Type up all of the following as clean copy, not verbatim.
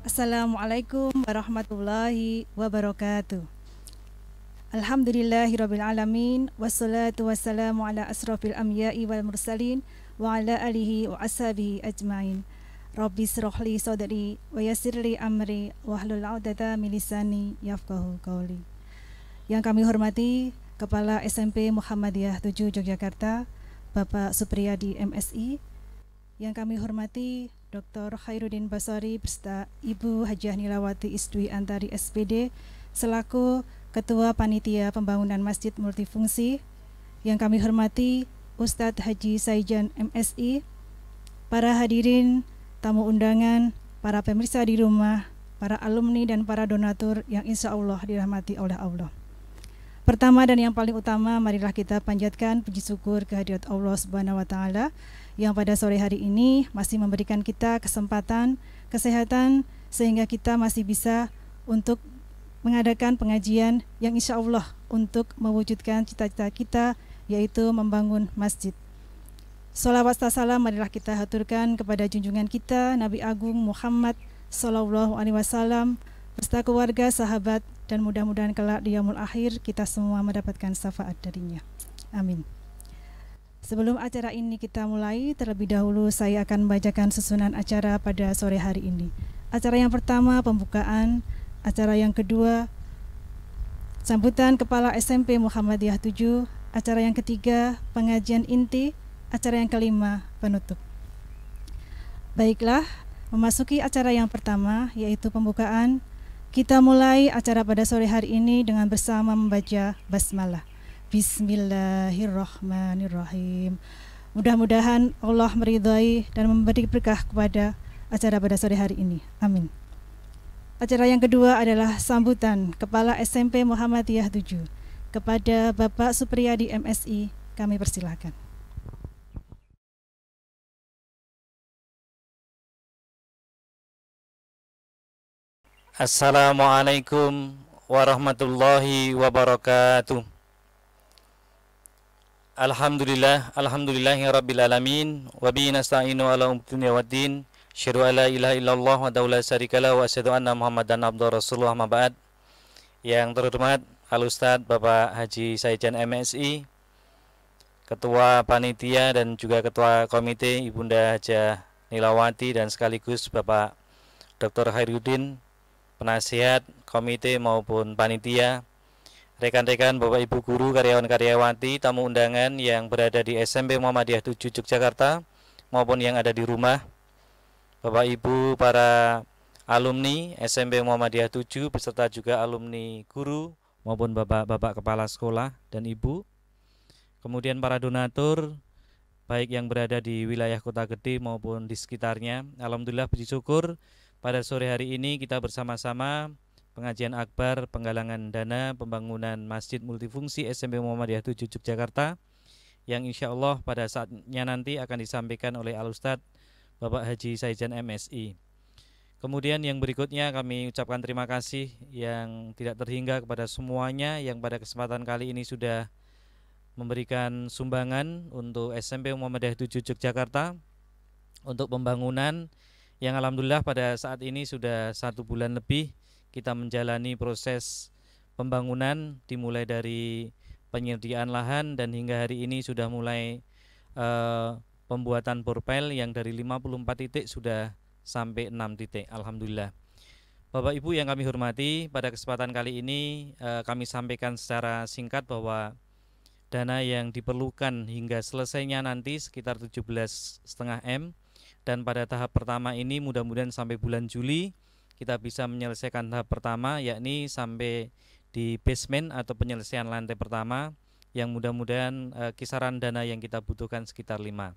Assalamualaikum warahmatullahi wabarakatuh. Alhamdulillahirabbil alamin wassalatu wassalamu ala asrofil anbiya'i wal mursalin wa ala alihi wa ashabihi ajmain. Rabbi shrahli sadri wa yassirli amri wahlul 'uqdatam min lisani yafqahu qawli. Yang kami hormati Kepala SMP Muhammadiyah 7 Yogyakarta, Bapak Supriyadi MSI. Yang kami hormati Dr. Khairuddin Basari beserta Ibu Hajah Nilawati Isdwi Antari SPD selaku Ketua Panitia Pembangunan Masjid Multifungsi. Yang kami hormati Ustadz Haji Saijan MSI, para hadirin, tamu undangan, para pemirsa di rumah, para alumni dan para donatur yang insya Allah dirahmati oleh Allah. Pertama dan yang paling utama, marilah kita panjatkan puji syukur kehadirat Allah Subhanahu wa Ta'ala yang pada sore hari ini masih memberikan kita kesempatan, kesehatan, sehingga kita masih bisa untuk mengadakan pengajian yang insya Allah untuk mewujudkan cita-cita kita, yaitu membangun masjid. Sholawat salam marilah kita haturkan kepada junjungan kita Nabi Agung Muhammad Sallallahu Alaihi Wasallam beserta keluarga, sahabat, dan mudah-mudahan kelak di yaumul akhir kita semua mendapatkan syafaat darinya. Amin. Sebelum acara ini kita mulai, terlebih dahulu saya akan membacakan susunan acara pada sore hari ini. Acara yang pertama pembukaan, acara yang kedua sambutan Kepala SMP Muhammadiyah 7, acara yang ketiga pengajian inti, acara yang kelima penutup. Baiklah, memasuki acara yang pertama yaitu pembukaan. Kita mulai acara pada sore hari ini dengan bersama membaca basmalah. Bismillahirrahmanirrahim. Mudah-mudahan Allah meridhai dan memberi berkah kepada acara pada sore hari ini. Amin. Acara yang kedua adalah sambutan Kepala SMP Muhammadiyah 7 kepada Bapak Supriyadi MSI. Kami persilakan. Assalamualaikum warahmatullahi wabarakatuh. Alhamdulillahi rabbil alamin wa bihi nasta'inu ala umuri dunya waddin. Asyhadu an la ilaha illallah wa la syarikalah wa asyhadu anna Muhammadan abduhu rasulullah amma ba'd. Yang terhormat Al Ustadz Bapak Haji Saijan MSI, Ketua Panitia dan juga Ketua Komite Ibunda Hajah Nilawati, dan sekaligus Bapak Dr. Khairuddin, penasihat komite maupun panitia, rekan-rekan Bapak Ibu guru, karyawan-karyawati, tamu undangan yang berada di SMP Muhammadiyah 7 Yogyakarta maupun yang ada di rumah, Bapak Ibu para alumni SMP Muhammadiyah 7 beserta juga alumni guru maupun bapak-bapak kepala sekolah dan ibu, kemudian para donatur baik yang berada di wilayah Kota Gede maupun di sekitarnya. Alhamdulillah puji syukur pada sore hari ini kita bersama-sama pengajian akbar penggalangan dana pembangunan Masjid Multifungsi SMP Muhammadiyah 7 Yogyakarta yang insya Allah pada saatnya nanti akan disampaikan oleh Al Ustadz Bapak Haji Saijan MSI. Kemudian yang berikutnya kami ucapkan terima kasih yang tidak terhingga kepada semuanya yang pada kesempatan kali ini sudah memberikan sumbangan untuk SMP Muhammadiyah 7 Yogyakarta untuk pembangunan yang alhamdulillah pada saat ini sudah 1 bulan lebih kita menjalani proses pembangunan, dimulai dari penyediaan lahan dan hingga hari ini sudah mulai pembuatan borpel yang dari 54 titik sudah sampai 6 titik. Alhamdulillah. Bapak Ibu yang kami hormati, pada kesempatan kali ini kami sampaikan secara singkat bahwa dana yang diperlukan hingga selesainya nanti sekitar 17,5 M, dan pada tahap pertama ini mudah-mudahan sampai bulan Juli kita bisa menyelesaikan tahap pertama, yakni sampai di basement atau penyelesaian lantai pertama, yang mudah-mudahan kisaran dana yang kita butuhkan sekitar 5.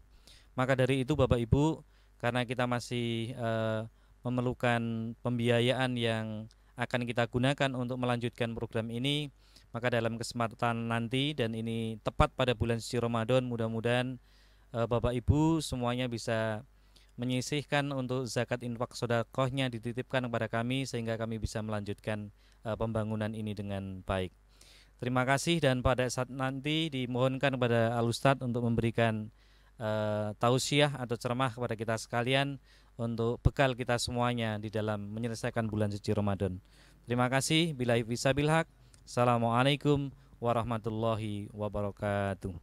Maka dari itu Bapak Ibu, karena kita masih memerlukan pembiayaan yang akan kita gunakan untuk melanjutkan program ini, maka dalam kesempatan nanti dan ini tepat pada bulan suci Ramadan, mudah-mudahan Bapak Ibu semuanya bisa menyisihkan untuk zakat infak sedekahnya dititipkan kepada kami sehingga kami bisa melanjutkan pembangunan ini dengan baik. Terima kasih, dan pada saat nanti dimohonkan kepada Al Ustadz untuk memberikan tausiah atau ceramah kepada kita sekalian untuk bekal kita semuanya di dalam menyelesaikan bulan suci Ramadan. Terima kasih. Billahi fisabil haq. Assalamualaikum warahmatullahi wabarakatuh.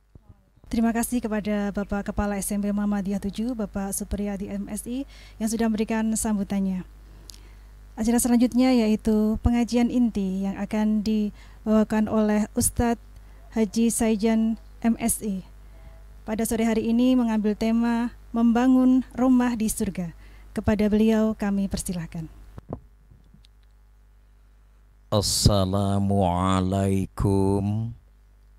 Terima kasih kepada Bapak Kepala SMP Muhammadiyah 7, Bapak Supriyadi MSI yang sudah memberikan sambutannya. Acara selanjutnya yaitu pengajian inti yang akan dibawakan oleh Ustadz Haji Saijan MSI. Pada sore hari ini mengambil tema membangun rumah di surga. Kepada beliau kami persilahkan. Assalamualaikum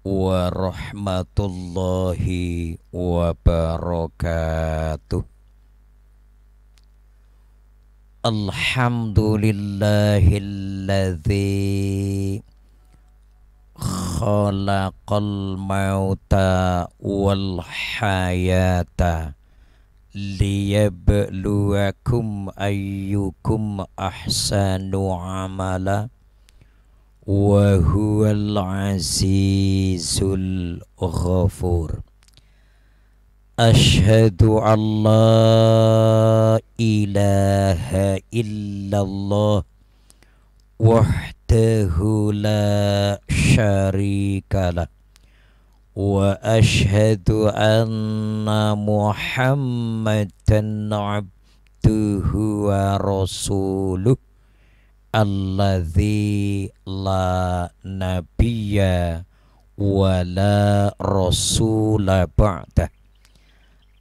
warahmatullahi wabarakatuh. Alhamdulillahilladzi khalaqal mauta wal hayata liyabluwakum ayyukum ahsanu amala wa huwal azizul ghafur. Asyhadu an la ilaha illallah wahdahu la syarikalah wa asyhadu anna Muhammadan abduhu wa rasuluh alladzi la nabiyya wa la rasula ba'dah.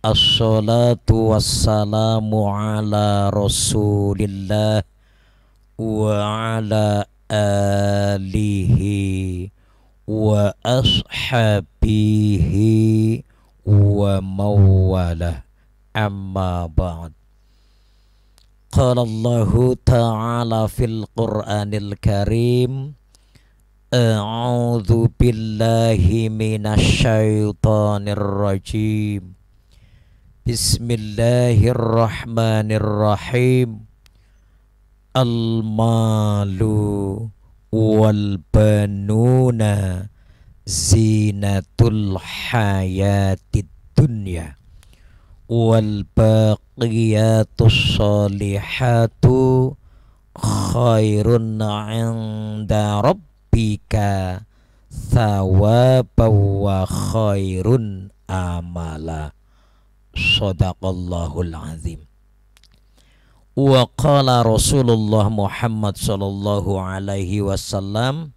Assalatu wassalamu ala rasulillah wa ala alihi wa ashabihi wa mawalah, amma ba'd. Qala Allahu ta'ala fil Qur'anil Karim, a'udzu billahi minasy syaithanir rajim. Bismillahirrahmanirrahim. Al-malu wal banuna zinatul hayatid dunya wal baqiyatus sholihatu khairun 'inda rabbika thawaban wa khairun amala. Shadaqallahul azim. Wa qala Rasulullah Muhammad sallallahu alaihi wasallam,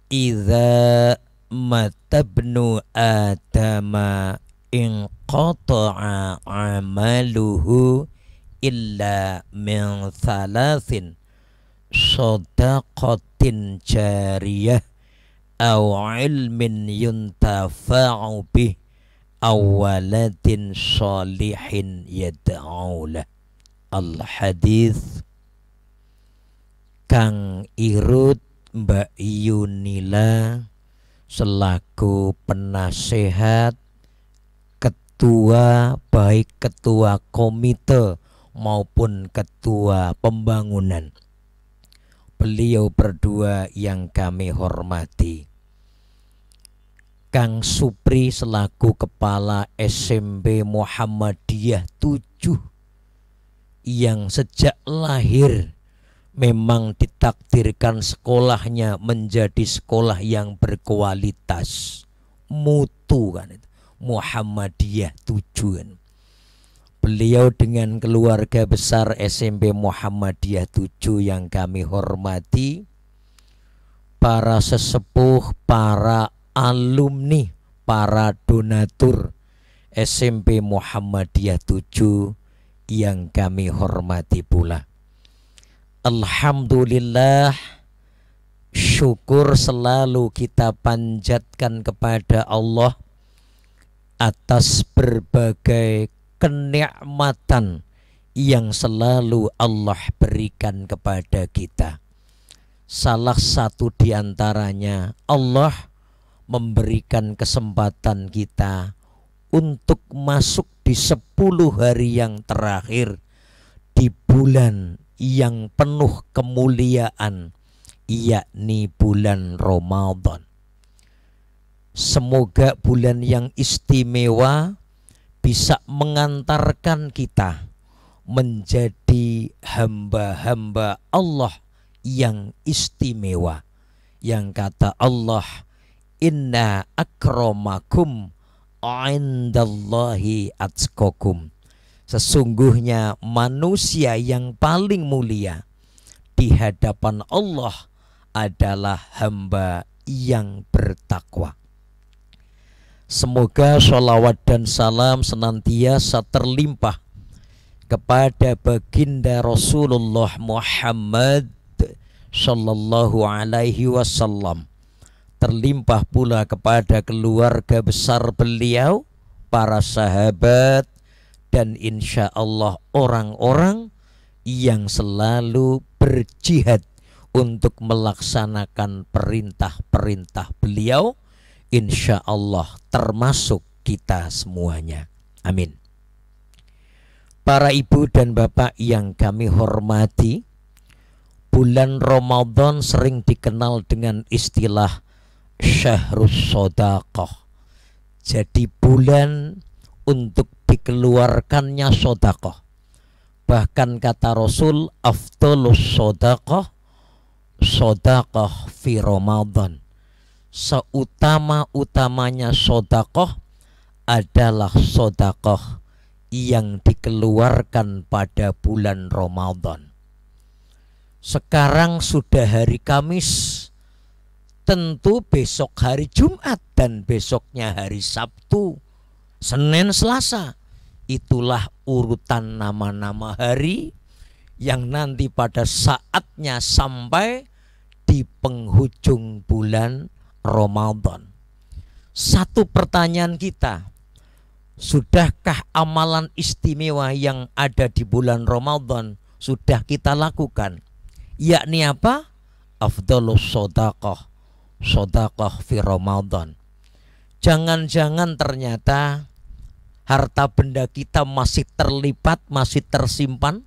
idza matabnu adama in qata'a amaluhu illa min thalathin, shadaqatin jariyah aw ilmin yuntafa'u bih aw waladin shalihin yad'u lah. Al-hadis kang irut Mbak Yunila selaku penasehat ketua, baik ketua komite maupun ketua pembangunan. Beliau berdua yang kami hormati. Kang Supri selaku kepala SMP Muhammadiyah 7 yang sejak lahir memang ditakdirkan sekolahnya menjadi sekolah yang berkualitas, mutu kan itu. Muhammadiyah 7 kan. Beliau dengan keluarga besar SMP Muhammadiyah 7 yang kami hormati, para sesepuh, para alumni, para donatur SMP Muhammadiyah 7 yang kami hormati pula. Alhamdulillah, syukur selalu kita panjatkan kepada Allah atas berbagai kenikmatan yang selalu Allah berikan kepada kita. Salah satu di antaranya, Allah memberikan kesempatan kita untuk masuk di 10 hari yang terakhir di bulan yang penuh kemuliaan, yakni bulan Ramadan. Semoga bulan yang istimewa bisa mengantarkan kita menjadi hamba-hamba Allah yang istimewa. Yang kata Allah, inna akramakum indallahi atqakum. Sesungguhnya manusia yang paling mulia di hadapan Allah adalah hamba yang bertakwa. Semoga sholawat dan salam senantiasa terlimpah kepada baginda Rasulullah Muhammad sallallahu alaihi wasallam, terlimpah pula kepada keluarga besar beliau, para sahabat, dan insya Allah orang-orang yang selalu berjihad untuk melaksanakan perintah-perintah beliau, insya Allah termasuk kita semuanya. Amin. Para ibu dan bapak yang kami hormati, bulan Ramadan sering dikenal dengan istilah Syahrus Shadaqah. Jadi bulan untuk dikeluarkannya sedekah. Bahkan kata Rasul, afdhalus shadaqah shadaqah fi Ramadan. Seutama-utamanya sedekah adalah sedekah yang dikeluarkan pada bulan Ramadan. Sekarang sudah hari Kamis, tentu besok hari Jumat dan besoknya hari Sabtu, Senin, Selasa. Itulah urutan nama-nama hari yang nanti pada saatnya sampai di penghujung bulan Ramadan. Satu pertanyaan kita, sudahkah amalan istimewa yang ada di bulan Ramadan sudah kita lakukan? Yakni apa? Afdhalus shadaqah, shadaqah fi Ramadan. Jangan-jangan ternyata harta benda kita masih terlipat, masih tersimpan.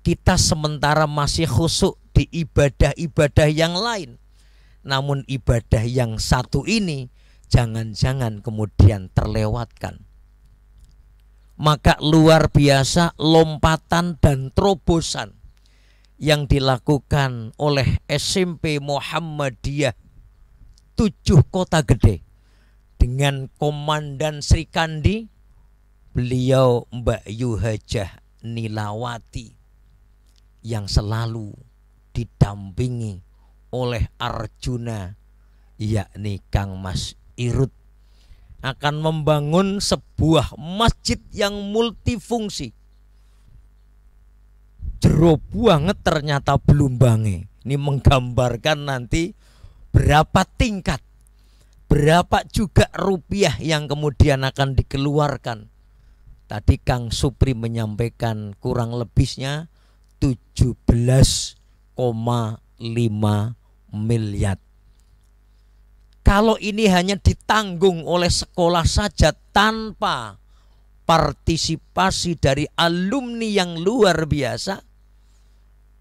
Kita sementara masih khusyuk di ibadah-ibadah yang lain. Namun ibadah yang satu ini jangan-jangan kemudian terlewatkan. Maka luar biasa lompatan dan terobosan yang dilakukan oleh SMP Muhammadiyah 7 Kota Gede dengan Komandan Sri Kandi, beliau Mbak Yuhajah Nilawati, yang selalu didampingi oleh Arjuna, yakni Kang Mas Irut, akan membangun sebuah masjid yang multifungsi. Jero banget ternyata belum bange. Ini menggambarkan nanti berapa tingkat, berapa juga rupiah yang kemudian akan dikeluarkan. Tadi Kang Supri menyampaikan kurang lebihnya 17,5 miliar. Kalau ini hanya ditanggung oleh sekolah saja tanpa partisipasi dari alumni yang luar biasa,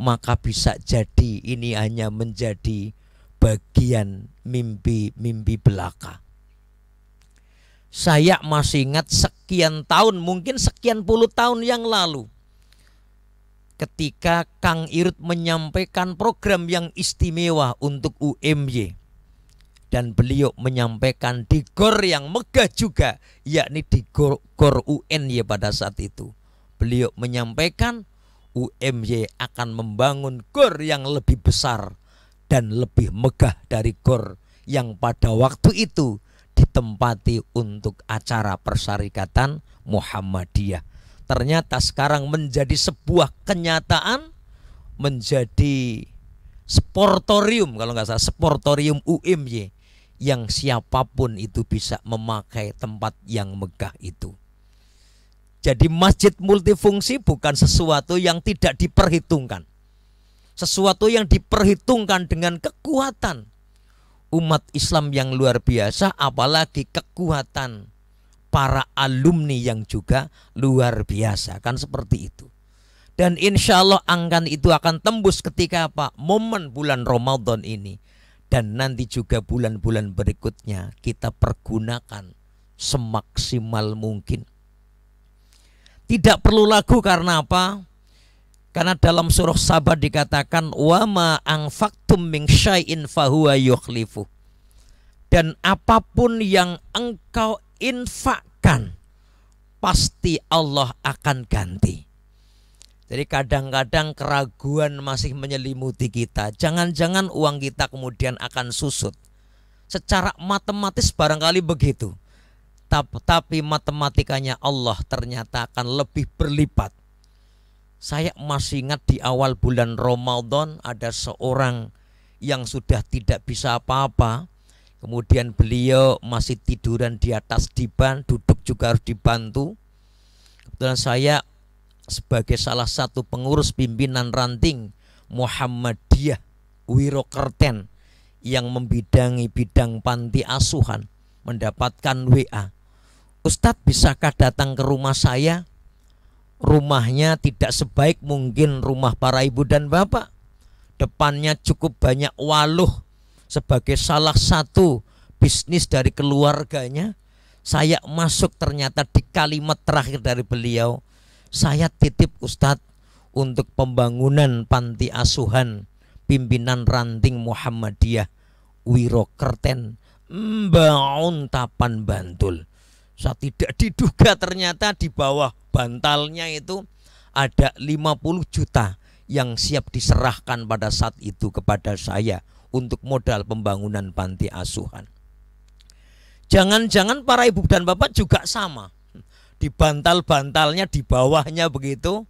maka bisa jadi ini hanya menjadi bagian mimpi-mimpi belaka. Saya masih ingat sekian tahun, mungkin sekian puluh tahun yang lalu, ketika Kang Irut menyampaikan program yang istimewa untuk UMY, dan beliau menyampaikan di GOR yang megah juga, yakni di GOR UNY pada saat itu. Beliau menyampaikan UMY akan membangun GOR yang lebih besar dan lebih megah dari GOR yang pada waktu itu ditempati untuk acara Persyarikatan Muhammadiyah. Ternyata sekarang menjadi sebuah kenyataan, menjadi sportorium, kalau nggak salah sportorium UMY, yang siapapun itu bisa memakai tempat yang megah itu. Jadi masjid multifungsi bukan sesuatu yang tidak diperhitungkan, sesuatu yang diperhitungkan dengan kekuatan umat Islam yang luar biasa, apalagi kekuatan para alumni yang juga luar biasa, kan seperti itu. Dan insya Allah angka itu akan tembus ketika apa? Momen bulan Ramadan ini, dan nanti juga bulan-bulan berikutnya kita pergunakan semaksimal mungkin. Tidak perlu lagu karena apa? Karena dalam surah Saba dikatakan wa ma anfaqtum min syai'in fahuwa yukhlifu. Dan apapun yang engkau infakkan pasti Allah akan ganti. Jadi kadang-kadang keraguan masih menyelimuti kita. Jangan-jangan uang kita kemudian akan susut. Secara matematis barangkali begitu. Tapi matematikanya Allah ternyata akan lebih berlipat. Saya masih ingat di awal bulan Ramadan ada seorang yang sudah tidak bisa apa-apa. Kemudian beliau masih tiduran di atas diban, duduk juga harus dibantu. Kebetulan saya sebagai salah satu pengurus pimpinan ranting Muhammadiyah Wirokerten yang membidangi bidang panti asuhan mendapatkan WA, Ustadz bisakah datang ke rumah saya? Rumahnya tidak sebaik mungkin rumah para ibu dan bapak. Depannya cukup banyak waluh sebagai salah satu bisnis dari keluarganya. Saya masuk ternyata di kalimat terakhir dari beliau, saya titip Ustadz untuk pembangunan panti asuhan pimpinan ranting Muhammadiyah Wirokerten Mbaun Tapan Bantul. Saya tidak diduga ternyata di bawah bantalnya itu ada 50 juta yang siap diserahkan pada saat itu kepada saya untuk modal pembangunan panti asuhan. Jangan-jangan para ibu dan bapak juga sama. Di bantal-bantalnya di bawahnya begitu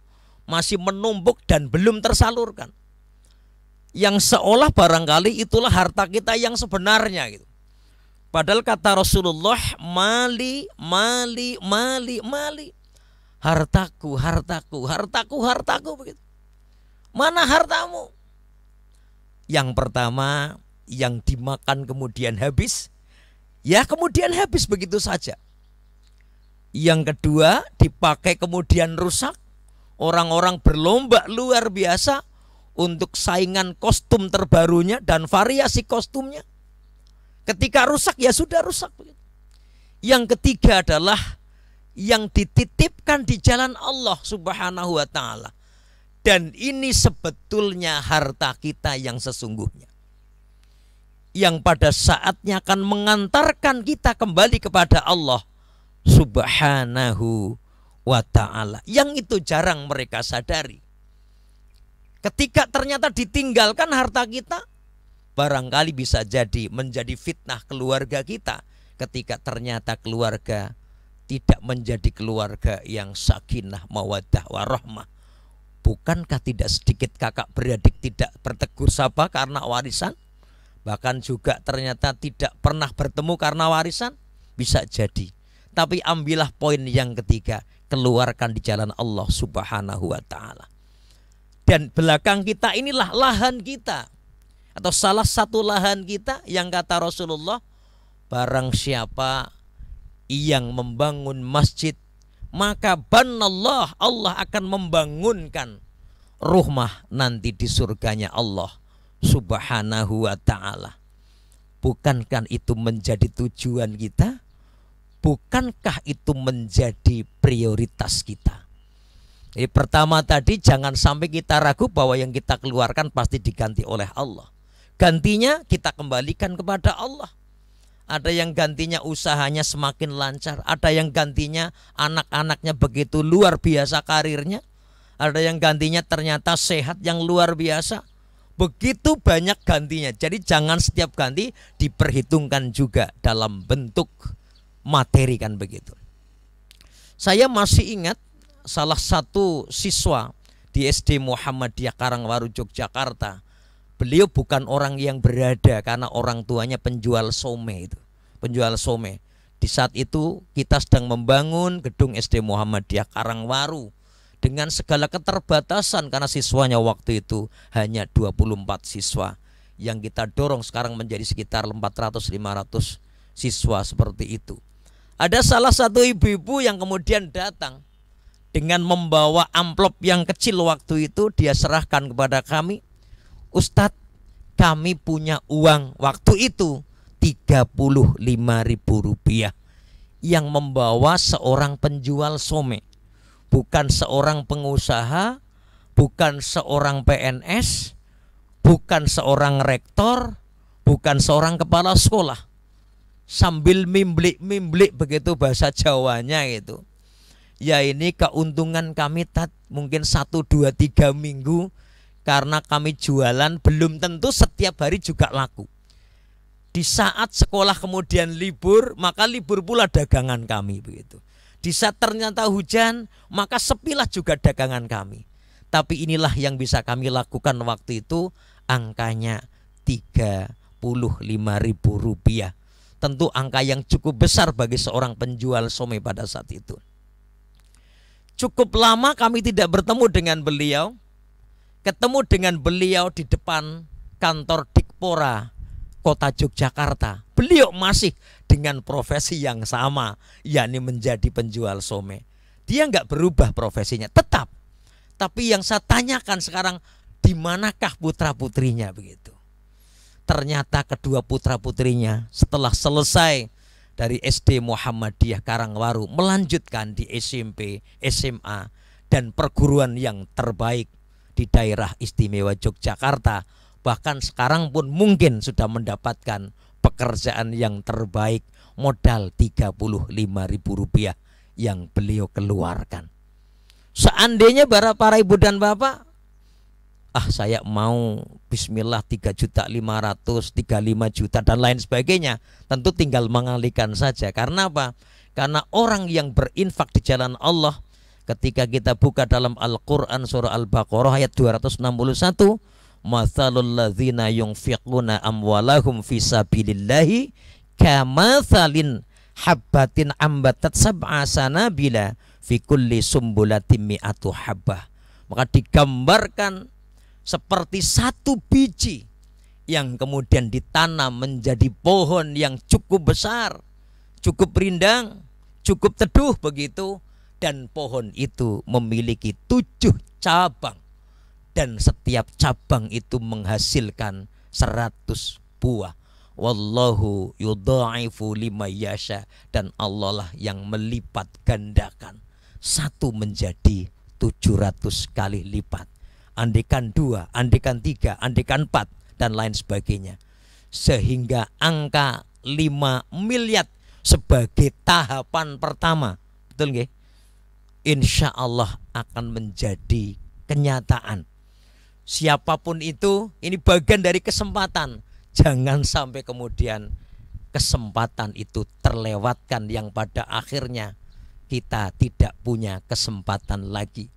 masih menumpuk dan belum tersalurkan. Yang seolah barangkali itulah harta kita yang sebenarnya gitu. Padahal kata Rasulullah, mali, mali, mali, mali. Hartaku, hartaku, hartaku, hartaku begitu. Mana hartamu? Yang pertama yang dimakan kemudian habis, ya kemudian habis begitu saja. Yang kedua dipakai kemudian rusak. Orang-orang berlomba luar biasa untuk saingan kostum terbarunya dan variasi kostumnya. Ketika rusak ya sudah rusak. Yang ketiga adalah yang dititipkan di jalan Allah Subhanahu wa ta'ala. Dan ini sebetulnya harta kita yang sesungguhnya, yang pada saatnya akan mengantarkan kita kembali kepada Allah Subhanahu wa ta'ala. Yang itu jarang mereka sadari. Ketika ternyata ditinggalkan harta kita, barangkali bisa jadi menjadi fitnah keluarga kita. Ketika ternyata keluarga tidak menjadi keluarga yang sakinah mawaddah warahmah. Bukankah tidak sedikit kakak beradik tidak bertegur sapa karena warisan? Bahkan juga ternyata tidak pernah bertemu karena warisan? Bisa jadi. Tapi ambillah poin yang ketiga, keluarkan di jalan Allah Subhanahu wa ta'ala. Dan belakang kita inilah lahan kita, atau salah satu lahan kita yang kata Rasulullah, barang siapa yang membangun masjid, maka banallah, Allah akan membangunkan rumah nanti di surganya Allah Subhanahu wa ta'ala. Bukankah itu menjadi tujuan kita? Bukankah itu menjadi prioritas kita? Jadi pertama tadi jangan sampai kita ragu bahwa yang kita keluarkan pasti diganti oleh Allah. Gantinya kita kembalikan kepada Allah. Ada yang gantinya usahanya semakin lancar, ada yang gantinya anak-anaknya begitu luar biasa karirnya, ada yang gantinya ternyata sehat yang luar biasa. Begitu banyak gantinya. Jadi jangan setiap ganti diperhitungkan juga dalam bentuk materi kan begitu. Saya masih ingat salah satu siswa di SD Muhammadiyah Karangwaru Yogyakarta. Beliau bukan orang yang berada karena orang tuanya penjual some itu, penjual some. Di saat itu kita sedang membangun gedung SD Muhammadiyah Karangwaru dengan segala keterbatasan karena siswanya waktu itu hanya 24 siswa. Yang kita dorong sekarang menjadi sekitar 400-500 siswa seperti itu. Ada salah satu ibu-ibu yang kemudian datang dengan membawa amplop yang kecil waktu itu, dia serahkan kepada kami. Ustadz, kami punya uang waktu itu Rp35.000 yang membawa seorang penjual some. bukan seorang pengusaha, bukan seorang PNS, bukan seorang rektor, bukan seorang kepala sekolah. Sambil mimblik-mimblik begitu bahasa Jawanya itu. Ya ini keuntungan kami mungkin 1, 2, 3 minggu, karena kami jualan belum tentu setiap hari juga laku. Di saat sekolah kemudian libur, maka libur pula dagangan kami begitu. Di saat ternyata hujan, maka sepilah juga dagangan kami. Tapi inilah yang bisa kami lakukan waktu itu, angkanya Rp35.000. Tentu angka yang cukup besar bagi seorang penjual somai pada saat itu. Cukup lama kami tidak bertemu dengan beliau. Ketemu dengan beliau di depan kantor Dikpora Kota Yogyakarta. Beliau masih dengan profesi yang sama, yakni menjadi penjual somai. Dia nggak berubah profesinya, tetap. Tapi yang saya tanyakan sekarang, di manakah putra-putrinya begitu? Ternyata kedua putra-putrinya setelah selesai dari SD Muhammadiyah Karangwaru melanjutkan di SMP, SMA, dan perguruan yang terbaik di daerah istimewa Yogyakarta. Bahkan sekarang pun mungkin sudah mendapatkan pekerjaan yang terbaik, modal Rp35.000 yang beliau keluarkan. Seandainya para ibu dan bapak, saya mau bismillah 3.500.000, 35 juta dan lain sebagainya, tentu tinggal mengalihkan saja. Karena apa? Karena orang yang berinfak di jalan Allah, ketika kita buka dalam Al-Quran surah Al-Baqarah ayat 261, mathalul ladzina yunfiquna amwalahum fisabilillahi kamathalin habbatin ambatat sab'a sanabila fi kulli sumbulatin mi'atu habbah. Maka digambarkan seperti satu biji yang kemudian ditanam menjadi pohon yang cukup besar, cukup rindang, cukup teduh begitu, dan pohon itu memiliki 7 cabang, dan setiap cabang itu menghasilkan 100 buah. Wallahu yudha'ifu liman yasha, dan Allah lah yang melipat gandakan. Satu menjadi 700 kali lipat. Andekan 2, andekan 3, andekan 4, dan lain sebagainya. Sehingga angka 5 miliar sebagai tahapan pertama, betul nggih? Insya Allah akan menjadi kenyataan. Siapapun itu, ini bagian dari kesempatan. Jangan sampai kemudian kesempatan itu terlewatkan, yang pada akhirnya kita tidak punya kesempatan lagi.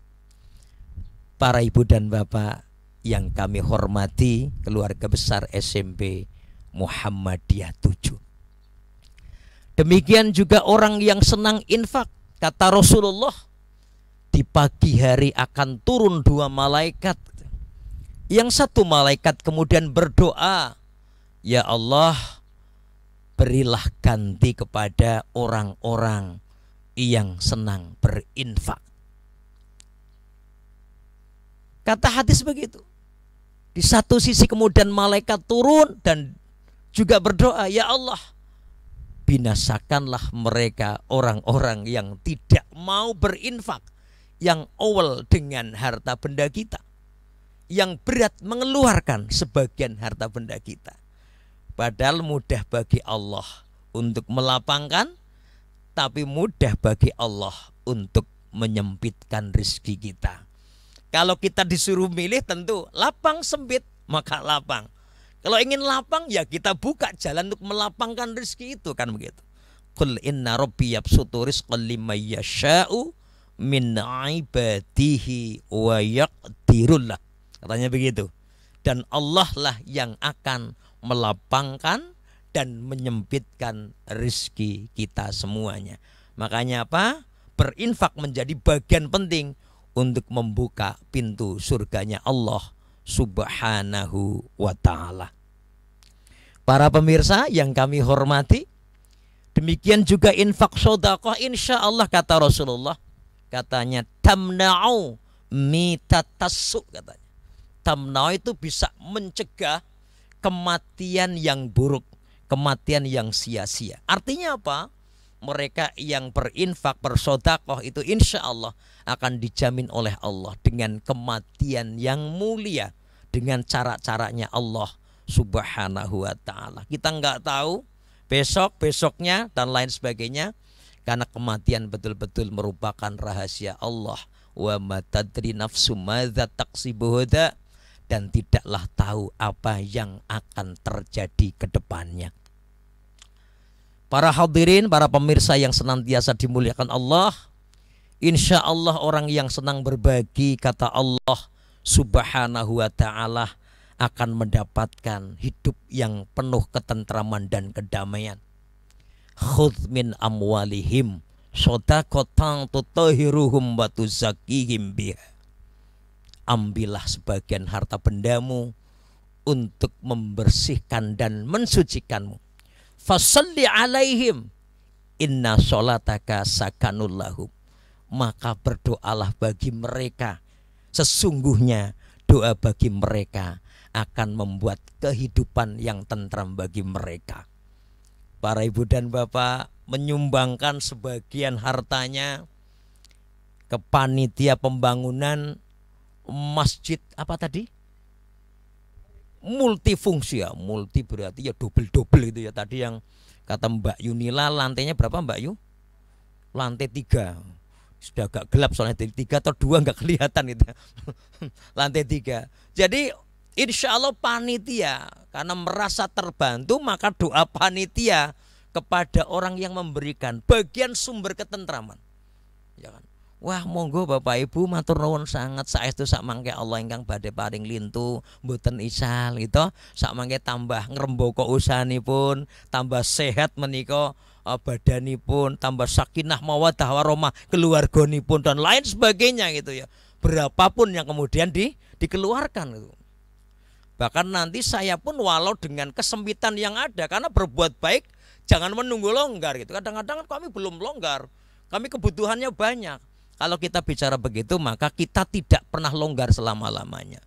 Para ibu dan bapak yang kami hormati, keluarga besar SMP Muhammadiyah 7. Demikian juga orang yang senang infak. Kata Rasulullah, di pagi hari akan turun 2 malaikat. Yang satu malaikat kemudian berdoa, ya Allah, berilah ganti kepada orang-orang yang senang berinfak. Kata hadis begitu. Di satu sisi kemudian malaikat turun dan juga berdoa, ya Allah, binasakanlah mereka orang-orang yang tidak mau berinfak, yang awal dengan harta benda kita, yang berat mengeluarkan sebagian harta benda kita. Padahal mudah bagi Allah untuk melapangkan, tapi mudah bagi Allah untuk menyempitkan rezeki kita. Kalau kita disuruh milih, tentu lapang sempit maka lapang. Kalau ingin lapang, ya kita buka jalan untuk melapangkan rezeki itu, kan begitu. Qul inna rabbi yabsutu rizqan liman yasha'u min ibadihi wa yaqdirullah. Katanya begitu. Dan Allah lah yang akan melapangkan dan menyempitkan rezeki kita semuanya. Makanya apa? Berinfak menjadi bagian penting untuk membuka pintu surganya Allah Subhanahu wa ta'ala. Para pemirsa yang kami hormati, demikian juga infak sedekah, insya Allah kata Rasulullah, katanya tamna'u mitatassu, katanya. Tamna'u itu bisa mencegah kematian yang buruk, kematian yang sia-sia. Artinya apa? mereka yang berinfak, bersedekah itu insya Allah akan dijamin oleh Allah dengan kematian yang mulia dengan cara-caranya Allah Subhanahu wa ta'ala. Kita nggak tahu besoknya dan lain sebagainya, karena kematian betul-betul merupakan rahasia Allah. Wa ma tadri nafsum madza taksibu ghadan, dan tidaklah tahu apa yang akan terjadi ke depannya. Para hadirin, para pemirsa yang senantiasa dimuliakan Allah, insya Allah orang yang senang berbagi, kata Allah Subhanahu wa ta'ala, akan mendapatkan hidup yang penuh ketentraman dan kedamaian. Khudh min amwalihim shadaqatan tutahhiruhum wa tuzakkihim biha. Ambillah sebagian harta bendamu untuk membersihkan dan mensucikanmu. Fasalli alaihim inna sholataka sakanul lahum. Maka berdoalah bagi mereka, sesungguhnya doa bagi mereka akan membuat kehidupan yang tentram bagi mereka. Para ibu dan bapak menyumbangkan sebagian hartanya ke panitia pembangunan masjid apa tadi? Multifungsi ya, multi berarti ya double-double itu ya. Tadi yang kata Mbak Yunila, lantainya berapa Mbak Yu? Lantai 3. Sudah agak gelap soalnya, 3 atau 2 nggak kelihatan itu. Lantai 3. Jadi insya Allah panitia karena merasa terbantu, maka doa panitia kepada orang yang memberikan bagian sumber ketentraman. Ya kan? Wah, monggo Bapak Ibu matur nuwun sangat saestu sak mangke Allah ingkang badhe paring lintu mboten isal gitu. Sak mangke tambah ngrembaka usahanipun, tambah sehat menika badanipun, tambah sakinah mawaddah warahmah keluarganipun dan lain sebagainya gitu ya. Berapapun yang kemudian dikeluarkan gitu. Bahkan nanti saya pun walau dengan kesempitan yang ada, karena berbuat baik jangan menunggu longgar gitu. Kadang-kadang kami belum longgar, kami kebutuhannya banyak. Kalau kita bicara begitu, maka kita tidak pernah longgar selama-lamanya.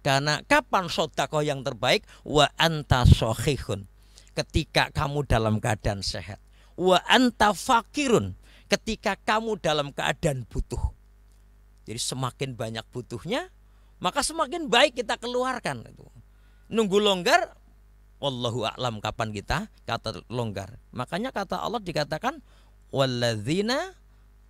Karena kapan sedekah yang terbaik? Wa anta shahihun, ketika kamu dalam keadaan sehat. Wa anta fakirun, ketika kamu dalam keadaan butuh. Jadi semakin banyak butuhnya, maka semakin baik kita keluarkan. Nunggu longgar, wallahu a'lam kapan kita kata longgar. Makanya kata Allah dikatakan walladzina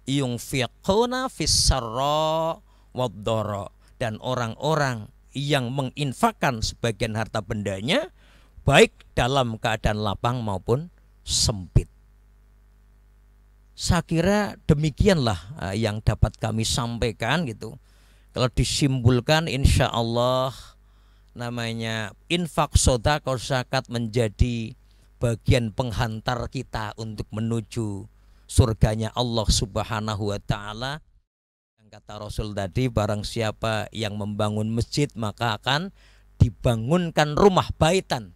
yunfiquna fis-sarra wad-dharra, dan orang-orang yang menginfakkan sebagian harta bendanya baik dalam keadaan lapang maupun sempit. Saya kira demikianlah yang dapat kami sampaikan gitu. Kalau disimpulkan, insya Allah namanya infak, sedekah, zakat menjadi bagian penghantar kita untuk menuju surganya Allah Subhanahu wa ta'ala. Yang kata Rasul tadi, barang siapa yang membangun masjid maka akan dibangunkan rumah baitan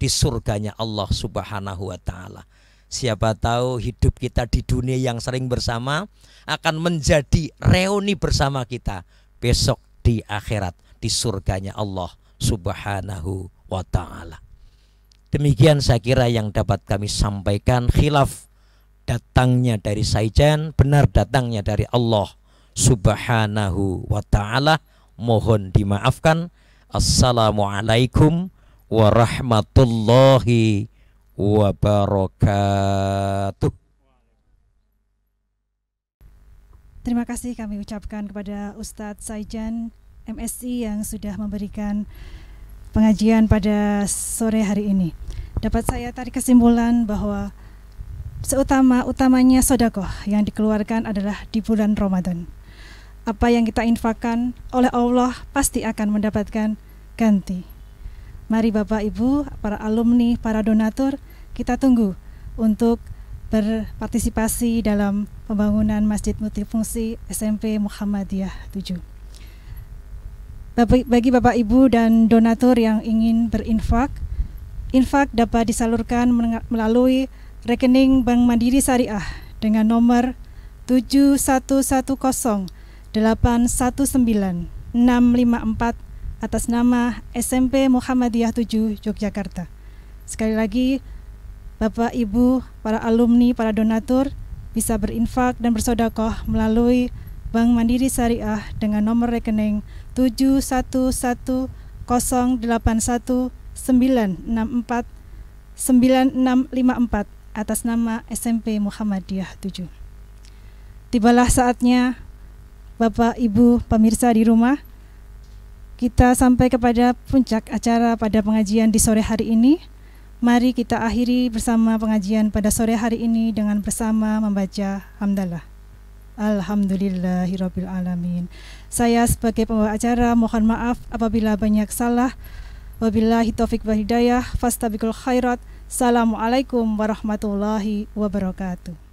di surganya Allah Subhanahu wa ta'ala. Siapa tahu hidup kita di dunia yang sering bersama akan menjadi reuni bersama kita besok di akhirat di surganya Allah Subhanahu wa ta'ala. Demikian saya kira yang dapat kami sampaikan. Khilaf datangnya dari Saijan, benar datangnya dari Allah Subhanahu wa ta'ala, mohon dimaafkan. Assalamualaikum warahmatullahi wabarakatuh. Terima kasih kami ucapkan kepada Ustadz Saijan MSI yang sudah memberikan pengajian pada sore hari ini. Dapat saya tarik kesimpulan bahwa seutama-utamanya sedekah yang dikeluarkan adalah di bulan Ramadan. Apa yang kita infakkan oleh Allah pasti akan mendapatkan ganti. Mari Bapak Ibu, para alumni, para donatur, kita tunggu untuk berpartisipasi dalam pembangunan Masjid Multifungsi SMP Muhammadiyah 7. Bagi Bapak Ibu dan donatur yang ingin berinfak, infak dapat disalurkan melalui rekening Bank Mandiri Syariah dengan nomor 7110819654 atas nama SMP Muhammadiyah 7 Yogyakarta. Sekali lagi, Bapak, Ibu, para alumni, para donatur bisa berinfak dan bersedekah melalui Bank Mandiri Syariah dengan nomor rekening 71101964964 atas nama SMP Muhammadiyah 7. Tibalah saatnya Bapak, Ibu, pemirsa di rumah, kita sampai kepada puncak acara pada pengajian di sore hari ini. Mari kita akhiri bersama pengajian pada sore hari ini dengan bersama membaca hamdalah. Alhamdulillahirabbil alamin. Saya sebagai pembawa acara mohon maaf apabila banyak salah. Wabillahi taufik wal hidayah. Fastabiqul khairat. Assalamualaikum warahmatullahi wabarakatuh.